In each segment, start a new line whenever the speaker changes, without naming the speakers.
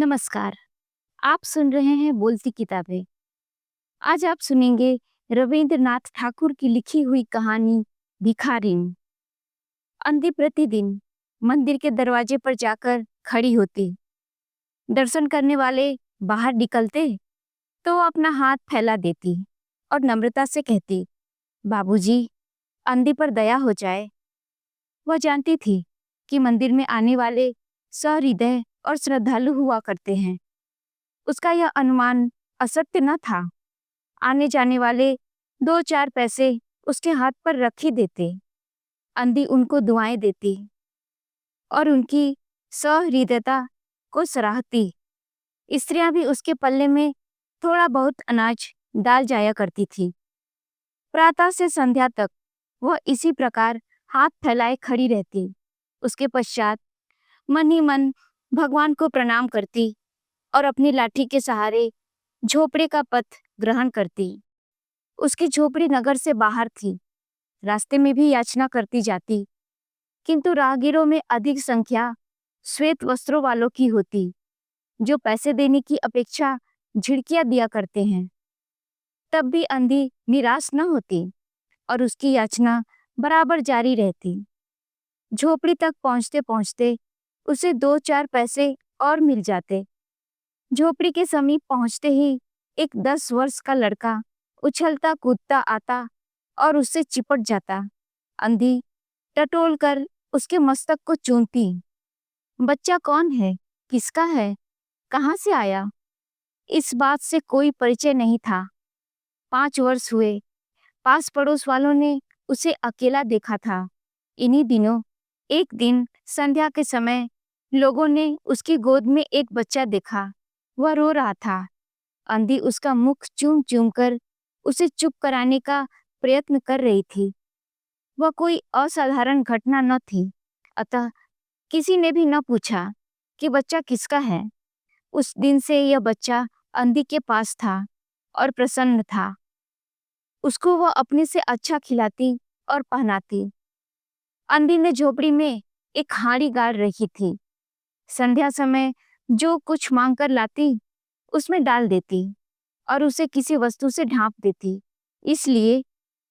नमस्कार। आप सुन रहे हैं बोलती किताबें। आज आप सुनेंगे रविंद्रनाथ ठाकुर की लिखी हुई कहानी भिखारिन। अंधी प्रतिदिन मंदिर के दरवाजे पर जाकर खड़ी होती। दर्शन करने वाले बाहर निकलते तो वो अपना हाथ फैला देती और नम्रता से कहती, बाबूजी, अंधी पर दया हो जाए। वह जानती थी कि मंदिर में आने वाले सहृदय और श्रद्धालु हुआ करते हैं। उसका यह अनुमान असत्य न था। आने जाने वाले दो चार पैसे उसके हाथ पर रख ही देते। अंधी उनको दुआएं देती और उनकी सहृदयता को सराहती। स्त्रियां भी उसके पल्ले में थोड़ा बहुत अनाज डाल जाया करती थी। प्रातः से संध्या तक वह इसी प्रकार हाथ फैलाए खड़ी रहती। उसके पश्चात मन ही मन भगवान को प्रणाम करती और अपनी लाठी के सहारे झोपड़े का पथ ग्रहण करती। उसकी झोपड़ी नगर से बाहर थी। रास्ते में भी याचना करती जाती, किंतु राहगीरों में अधिक संख्या श्वेत वस्त्रों वालों की होती, जो पैसे देने की अपेक्षा झिड़कियां दिया करते हैं। तब भी अंधी निराश न होती और उसकी याचना बराबर जारी रहती। झोपड़ी तक पहुंचते पहुंचते उसे दो चार पैसे और मिल जाते। झोपड़ी के समीप पहुंचते ही एक 10 वर्ष का लड़का उछलता कूदता आता और उससे चिपट जाता। अंधी टटोल कर उसके मस्तक को चूमती। बच्चा कौन है, किसका है, कहाँ से आया, इस बात से कोई परिचय नहीं था। 5 वर्ष हुए, पास पड़ोस वालों ने उसे अकेला देखा था। इन्हीं दिनों एक दिन संध्या के समय लोगों ने उसकी गोद में एक बच्चा देखा। वह रो रहा था। अंधी उसका मुख चूम चूम कर उसे चुप कराने का प्रयत्न कर रही थी। वह कोई असाधारण घटना न थी, अतः किसी ने भी न पूछा कि बच्चा किसका है। उस दिन से यह बच्चा अंधी के पास था और प्रसन्न था। उसको वह अपने से अच्छा खिलाती और पहनाती। अंधी ने झोपड़ी में एक हांडी गाड़ रखी थी। संध्या समय जो कुछ मांग कर लाती उसमें डाल देती और उसे किसी वस्तु से ढांप देती, इसलिए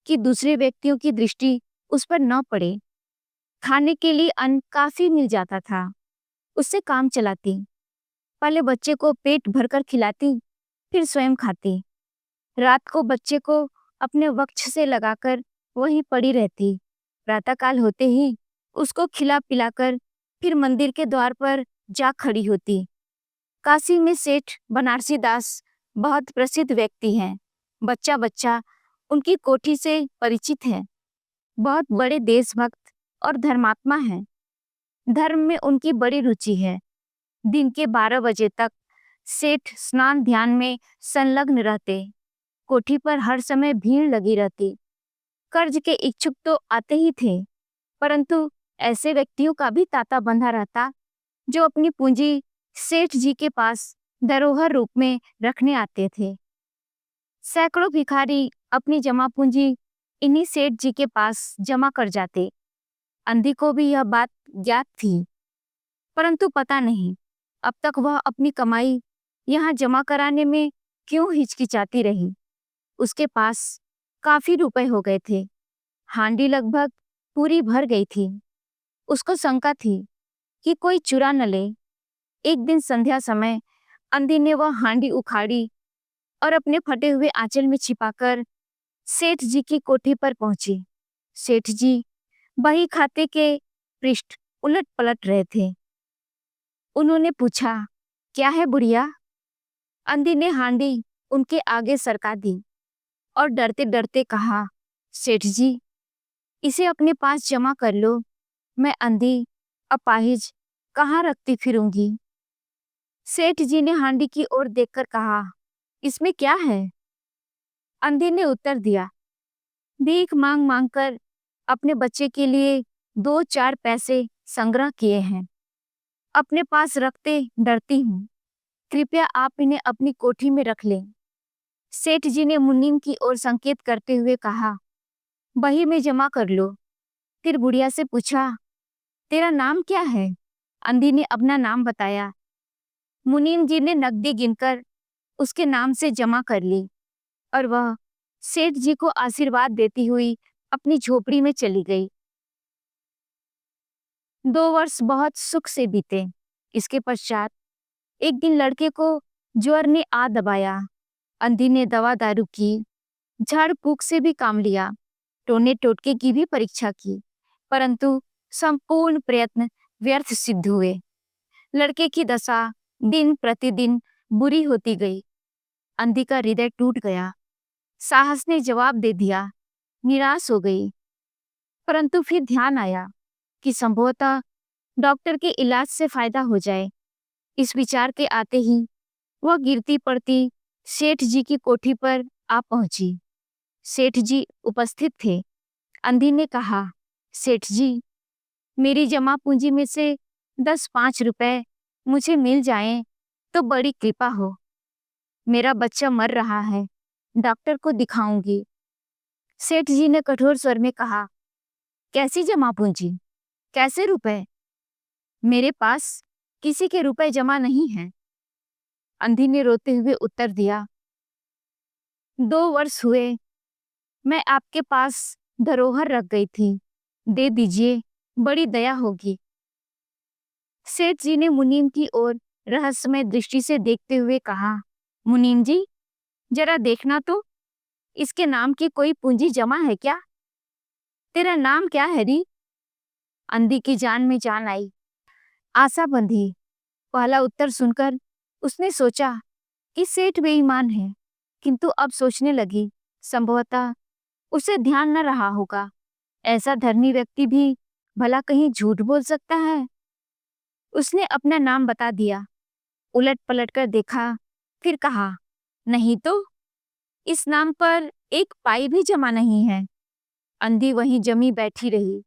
कि दूसरे व्यक्तियों की दृष्टि उस पर न पड़े। खाने के लिए अन्न काफी मिल जाता था। उससे काम चलाती। पहले बच्चे को पेट भरकर खिलाती, फिर स्वयं खाती। रात को बच्चे को अपने वक्ष से लगाकर वहीं पड़ी रहती। प्रातःकाल होते ही उसको खिला पिलाकर फिर मंदिर के द्वार पर जा खड़ी होती। काशी में सेठ बनारसी दास बहुत प्रसिद्ध व्यक्ति हैं। बच्चा बच्चा उनकी कोठी से परिचित है। बहुत बड़े देशभक्त और धर्मात्मा हैं। धर्म में उनकी बड़ी रुचि है। दिन के 12 बजे तक सेठ स्नान ध्यान में संलग्न रहते। कोठी पर हर समय भीड़ लगी रहती। कर्ज के इच्छुक तो आते ही थे, परंतु ऐसे व्यक्तियों का भी तांता बंधा रहता जो अपनी पूंजी सेठ जी के पास धरोहर रूप में रखने आते थे। सैकड़ों भिखारी अपनी जमा पूंजी इन्हीं सेठ जी के पास जमा कर जाते। अंधी को भी यह बात ज्ञात थी, परंतु पता नहीं अब तक वह अपनी कमाई यहाँ जमा कराने में क्यों हिचकिचाती रही। उसके पास काफी रुपए हो गए थे। हांडी लगभग पूरी भर गई थी। उसको शंका थी कि कोई चुरा न ले। एक दिन संध्या समय अंधी ने वह हांडी उखाड़ी और अपने फटे हुए आंचल में छिपाकर सेठ जी की कोठी पर पहुंची। सेठ जी बही खाते के पृष्ठ उलट पलट रहे थे। उन्होंने पूछा, क्या है बुढ़िया? अंधी ने हांडी उनके आगे सरका दी और डरते डरते कहा, सेठ जी, इसे अपने पास जमा कर लो। मैं अंधी अपाहिज कहाँ रखती फिरूंगी। सेठ जी ने हांडी की ओर देखकर कहा, इसमें क्या है? अंधी ने उत्तर दिया, भीख मांग मांग कर अपने बच्चे के लिए 2-4 पैसे संग्रह किए हैं। अपने पास रखते डरती हूँ। कृपया आप इन्हें अपनी कोठी में रख लें। सेठ जी ने मुनीम की ओर संकेत करते हुए कहा, बही में जमा कर लो। फिर बुढ़िया से पूछा, तेरा नाम क्या है? अंधी ने अपना नाम बताया। मुनीम जी ने नकदी गिनकर उसके नाम से जमा कर ली और वह सेठ जी को आशीर्वाद देती हुई अपनी झोपड़ी में चली गई। 2 वर्ष बहुत सुख से बीते। इसके पश्चात एक दिन लड़के को ज्वर ने आ दबाया। अंधी ने दवा दारू की, झाड़ फूक से भी काम लिया, टोने टोटके की भी परीक्षा की, परंतु संपूर्ण प्रयत्न व्यर्थ सिद्ध हुए। लड़के की दशा दिन प्रतिदिन बुरी होती गई। अंधी का हृदय टूट गया। साहस ने जवाब दे दिया, निराश हो गई। परंतु फिर ध्यान आया कि संभवतः डॉक्टर के इलाज से फायदा हो जाए। इस विचार के आते ही वह गिरती पड़ती सेठ जी की कोठी पर आ पहुंची। सेठ जी उपस्थित थे। अंधी ने कहा, सेठ जी, मेरी जमा पूंजी में से 10-5 रुपए मुझे मिल जाएं तो बड़ी कृपा हो। मेरा बच्चा मर रहा है, डॉक्टर को दिखाऊंगी। सेठ जी ने कठोर स्वर में कहा, कैसी जमा पूंजी, कैसे रुपए? मेरे पास किसी के रुपए जमा नहीं हैं। अंधी ने रोते हुए उत्तर दिया, 2 वर्ष हुए मैं आपके पास धरोहर रख गई थी, दे दीजिए, बड़ी दया होगी। सेठ जी ने मुनीम की ओर रहस्यमय दृष्टि से देखते हुए कहा, मुनीम जी, जरा देखना तो, इसके नाम की कोई पूंजी जमा है क्या? तेरा नाम क्या है री? अंधी की जान में जान आई। आशा बंधी। पहला उत्तर सुनकर उसने सोचा कि सेठ बेईमान है, किंतु अब सोचने लगी, संभवतः उसे ध्यान न रहा होगा। ऐसा धर्मी व्यक्ति भी भला कहीं झूठ बोल सकता है? उसने अपना नाम बता दिया। उलट पलट कर देखा, फिर कहा, नहीं तो, इस नाम पर एक पाई भी जमा नहीं है। अंधी वहीं जमी बैठी रही।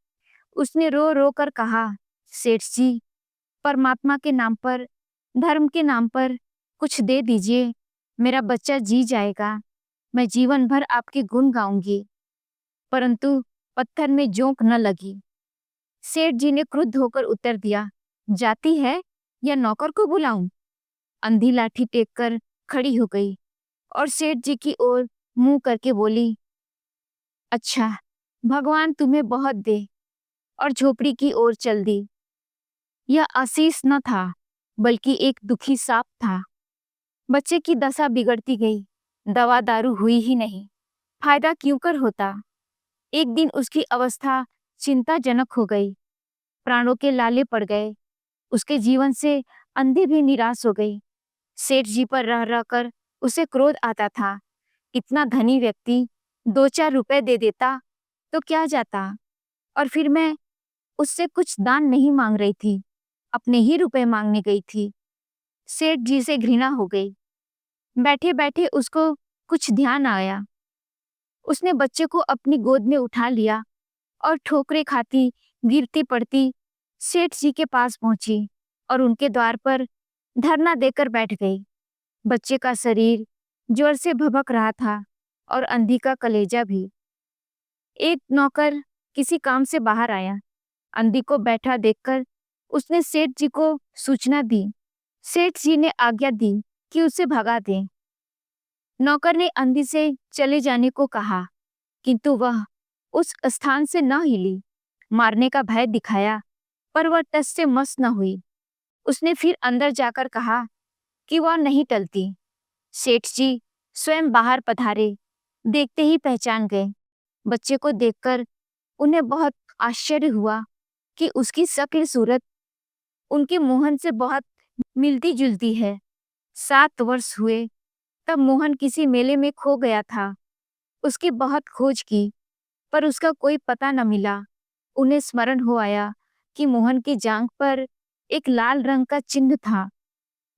उसने रो रो कर कहा, सेठ जी, परमात्मा के नाम पर, धर्म के नाम पर कुछ दे दीजिए, मेरा बच्चा जी जाएगा। मैं जीवन भर आपके गुण गाऊंगी। परंतु पत्थर में जोंक न लगी। सेठ जी ने क्रुद्ध होकर उत्तर दिया, जाती है या नौकर को बुलाऊं? अंधी लाठी टेक कर खड़ी हो गई और सेठ जी की ओर मुंह करके बोली, अच्छा, भगवान तुम्हें बहुत दे, और झोपड़ी की ओर चल दी। यह आशीष न था, बल्कि एक दुखी साप था। बच्चे की दशा बिगड़ती गई। दवा दारू हुई ही नहीं, फायदा क्यों कर होता। एक दिन उसकी अवस्था चिंताजनक हो गई। प्राणों के लाले पड़ गए। उसके जीवन से अंधी भी निराश हो गई। सेठ जी पर रह रह कर उसे क्रोध आता था। इतना धनी व्यक्ति 2-4 रुपए दे देता तो क्या जाता। और फिर मैं उससे कुछ दान नहीं मांग रही थी, अपने ही रुपए मांगने गई थी। सेठ जी से घृणा हो गई। बैठे बैठे उसको कुछ ध्यान आया। उसने बच्चे को अपनी गोद में उठा लिया और ठोकरे खाती, गिरती पड़ती सेठ जी के पास पहुंची और उनके द्वार पर धरना देकर बैठ गई। बच्चे का शरीर जोर से भभक रहा था और अंधी का कलेजा भी। एक नौकर किसी काम से बाहर आया। अंधी को बैठा देखकर उसने सेठ जी को सूचना दी। सेठ जी ने आज्ञा दी कि उसे भगा दें। नौकर ने अंधी से चले जाने को कहा, किंतु वह उस स्थान से न हिली। मारने का भय दिखाया, पर वह टस से मस न हुई। उसने फिर अंदर जाकर कहा कि वह नहीं टलती। सेठ जी स्वयं बाहर पधारे, देखते ही पहचान गए। बच्चे को देखकर उन्हें बहुत आश्चर्य हुआ कि उसकी शक्ल सूरत उनके मोहन से बहुत मिलती जुलती है। 7 वर्ष हुए तब मोहन किसी मेले में खो गया था। उसकी बहुत खोज की, पर उसका कोई पता न मिला। उन्हें स्मरण हो आया कि मोहन की जांघ पर एक लाल रंग का चिन्ह था।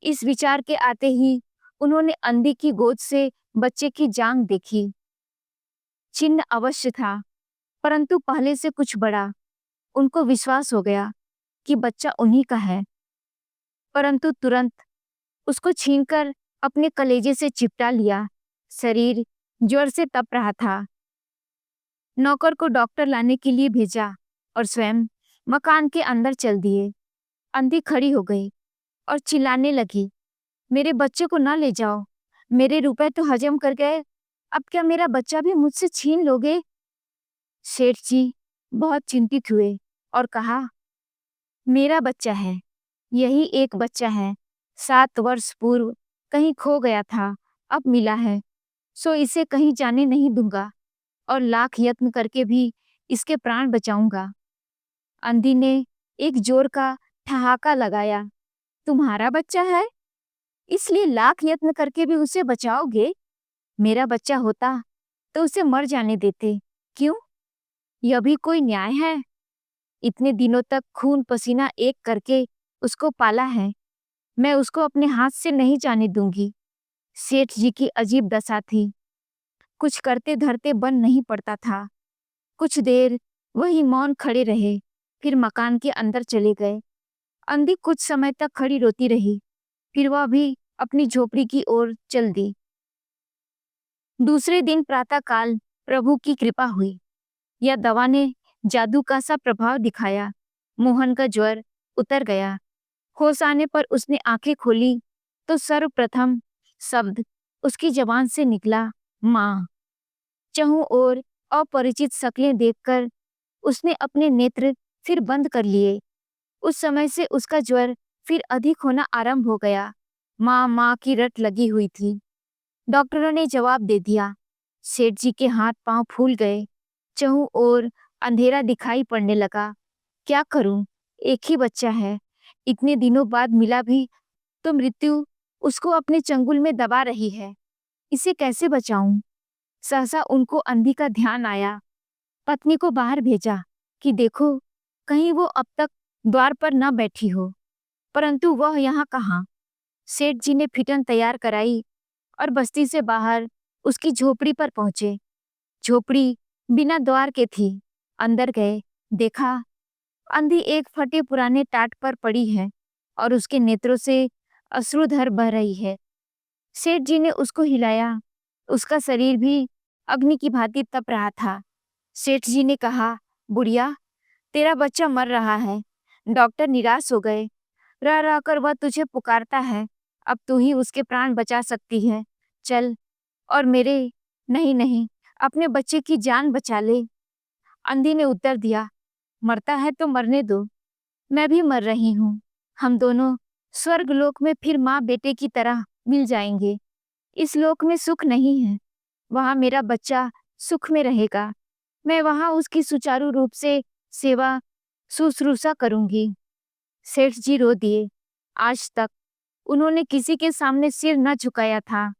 इस विचार के आते ही उन्होंने अंधी की गोद से बच्चे की जांघ देखी। चिन्ह अवश्य था, परंतु पहले से कुछ बड़ा। उनको विश्वास हो गया कि बच्चा उन्हीं का है, परंतु तुरंत उसको छीनकर अपने कलेजे से चिपटा लिया। शरीर जोर से तप रहा था। नौकर को डॉक्टर लाने के लिए भेजा और स्वयं मकान के अंदर चल दिए। अंधी खड़ी हो गई और चिल्लाने लगी, मेरे बच्चे को ना ले जाओ। मेरे रुपए तो हजम कर गए, अब क्या मेरा बच्चा भी मुझसे छीन लोगे? सेठ जी बहुत चिंतित हुए और कहा, मेरा बच्चा है, यही एक बच्चा है। 7 वर्ष पूर्व कहीं खो गया था, अब मिला है, सो इसे कहीं जाने नहीं दूंगा और लाख यत्न करके भी इसके प्राण बचाऊंगा। अंधी ने एक जोर का ठहाका लगाया। तुम्हारा बच्चा है, इसलिए लाख यत्न करके भी उसे बचाओगे? मेरा बच्चा होता तो उसे मर जाने देते। क्यों? यह भी कोई न्याय है? इतने दिनों तक खून पसीना एक करके उसको पाला है, मैं उसको अपने हाथ से नहीं जाने दूंगी। सेठ जी की अजीब दशा थी, कुछ करते धरते बन नहीं पड़ता था। कुछ देर वही मौन खड़े रहे, फिर मकान के अंदर चले गए। अंधी कुछ समय तक खड़ी रोती रही, फिर वह भी अपनी झोपड़ी की ओर चल दी। दूसरे दिन प्रातःकाल प्रभु की कृपा हुई, यह दवा ने जादू का सा प्रभाव दिखाया। मोहन का ज्वर उतर गया। होश आने पर उसने आंखें खोली तो सर्वप्रथम शब्द उसकी जबान से निकला, माँ। चहुं ओर अपरिचित शक्लें देखकर उसने अपने नेत्र फिर बंद कर लिए। उस समय से उसका ज्वर फिर अधिक होना आरंभ हो गया। माँ माँ की रट लगी हुई थी। डॉक्टरों ने जवाब दे दिया। सेठ जी के हाथ पांव फूल गए। चहुं ओर अंधेरा दिखाई पड़ने लगा। क्या करूं? एक ही बच्चा है, इतने दिनों बाद मिला भी तो मृत्यु उसको अपने चंगुल में दबा रही है। इसे कैसे बचाऊं? सहसा उनको अंधी का ध्यान आया। पत्नी को बाहर भेजा कि देखो कहीं वो अब तक द्वार पर न बैठी हो, परंतु वह यहाँ कहाँ। सेठ जी ने फिटन तैयार कराई और बस्ती से बाहर उसकी झोपड़ी पर पहुंचे। झोपड़ी बिना द्वार के थी। अंदर गए, देखा अंधी एक फटे पुराने टाट पर पड़ी है और उसके नेत्रों से अश्रुधर बह रही है। सेठ जी ने उसको हिलाया, उसका शरीर भी अग्नि की भांति तप रहा था। सेठ जी ने कहा, बुढ़िया, तेरा बच्चा मर रहा है। डॉक्टर निराश हो गए। रह रह कर वह तुझे पुकारता है, अब तू ही उसके प्राण बचा सकती है। चल और मेरे, नहीं नहीं, अपने बच्चे की जान बचा ले। अंधी ने उत्तर दिया, मरता है तो मरने दो, मैं भी मर रही हूँ। हम दोनों स्वर्ग लोक में फिर माँ बेटे की तरह मिल जाएंगे। इस लोक में सुख नहीं है, वहां मेरा बच्चा सुख में रहेगा। मैं वहां उसकी सुचारू रूप से सेवा शुश्रूषा करूंगी। सेठ जी रो दिए। आज तक उन्होंने किसी के सामने सिर न झुकाया था,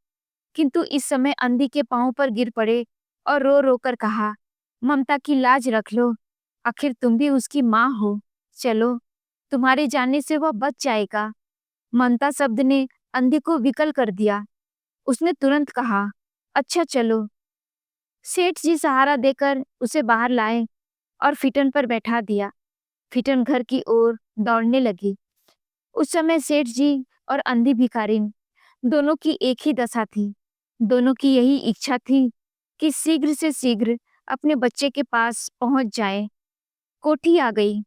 किंतु इस समय अंधी के पांव पर गिर पड़े और रो रो कर कहा, ममता की लाज रख लो, आखिर तुम भी उसकी माँ हो। चलो, तुम्हारे जाने से वह बच जाएगा। ममता शब्द ने अंधी को विकल कर दिया। उसने तुरंत कहा, अच्छा चलो। सेठ जी सहारा देकर उसे बाहर लाए और फिटन पर बैठा दिया। फिटन घर की ओर दौड़ने लगी। उस समय सेठ जी और अंधी भिखारिन दोनों की एक ही दशा थी। दोनों की यही इच्छा थी कि शीघ्र से शीघ्र अपने बच्चे के पास पहुंच जाए। कोठी आ गई।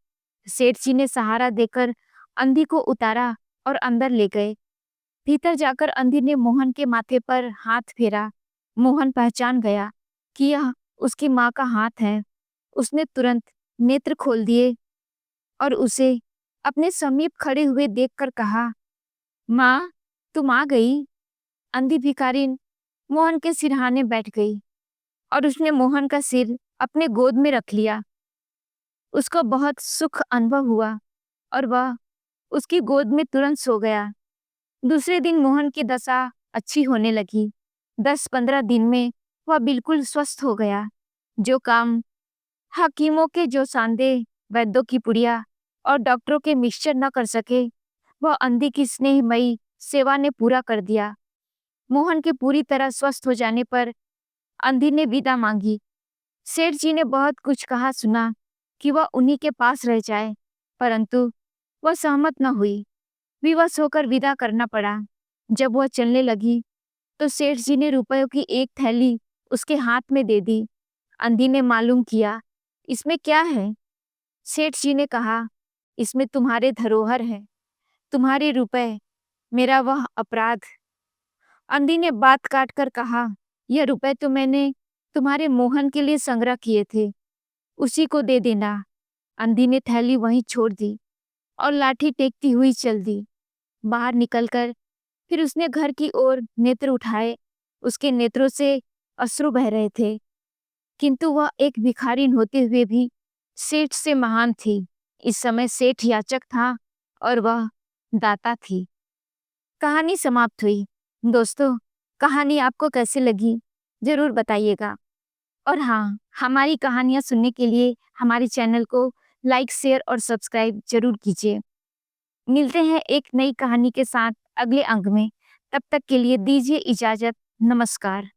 सेठ जी ने सहारा देकर अंधी को उतारा और अंदर ले गए। भीतर जाकर अंधी ने मोहन के माथे पर हाथ फेरा। मोहन पहचान गया कि यह उसकी माँ का हाथ है। उसने तुरंत नेत्र खोल दिए और उसे अपने समीप खड़े हुए देखकर कहा, माँ, तुम आ गई। अंधी भिखारिन मोहन के सिरहाने बैठ गई और उसने मोहन का सिर अपने गोद में रख लिया। उसको बहुत सुख अनुभव हुआ और वह उसकी गोद में तुरंत सो गया। दूसरे दिन मोहन की दशा अच्छी होने लगी। 10-15 दिन में वह बिल्कुल स्वस्थ हो गया। जो काम हकीमों के जो सांदे, वैद्यों की पुड़िया और डॉक्टरों के मिक्सचर न कर सके, वह अंधी की स्नेहमयी सेवा ने पूरा कर दिया। मोहन के पूरी तरह स्वस्थ हो जाने पर अंधी ने विदा मांगी। सेठ जी ने बहुत कुछ कहा सुना कि वह उन्हीं के पास रह जाए, परंतु वह सहमत न हुई। विवश होकर विदा करना पड़ा। जब वह चलने लगी तो सेठ जी ने रुपयों की एक थैली उसके हाथ में दे दी। अंधी ने मालूम किया, इसमें क्या है? सेठ जी ने कहा, इसमें तुम्हारे धरोहर है, तुम्हारे रुपए। मेरा वह अपराध। अंधी ने बात काट कर कहा, यह रुपए तो मैंने तुम्हारे मोहन के लिए संग्रह किए थे, उसी को दे देना। अंधी ने थैली वहीं छोड़ दी और लाठी टेकती हुई चल दी। बाहर निकलकर फिर उसने घर की ओर नेत्र उठाए। उसके नेत्रों से अश्रु बह रहे थे, किंतु वह एक भिखारिन होते हुए भी सेठ से महान थी। इस समय सेठ याचक था और वह दाता थी। कहानी समाप्त हुई। दोस्तों, कहानी आपको कैसी लगी जरूर बताइएगा। और हाँ, हमारी कहानियाँ सुनने के लिए हमारे चैनल को लाइक, शेयर और सब्सक्राइब जरूर कीजिए। मिलते हैं एक नई कहानी के साथ अगले अंक में। तब तक के लिए दीजिए इजाजत। नमस्कार।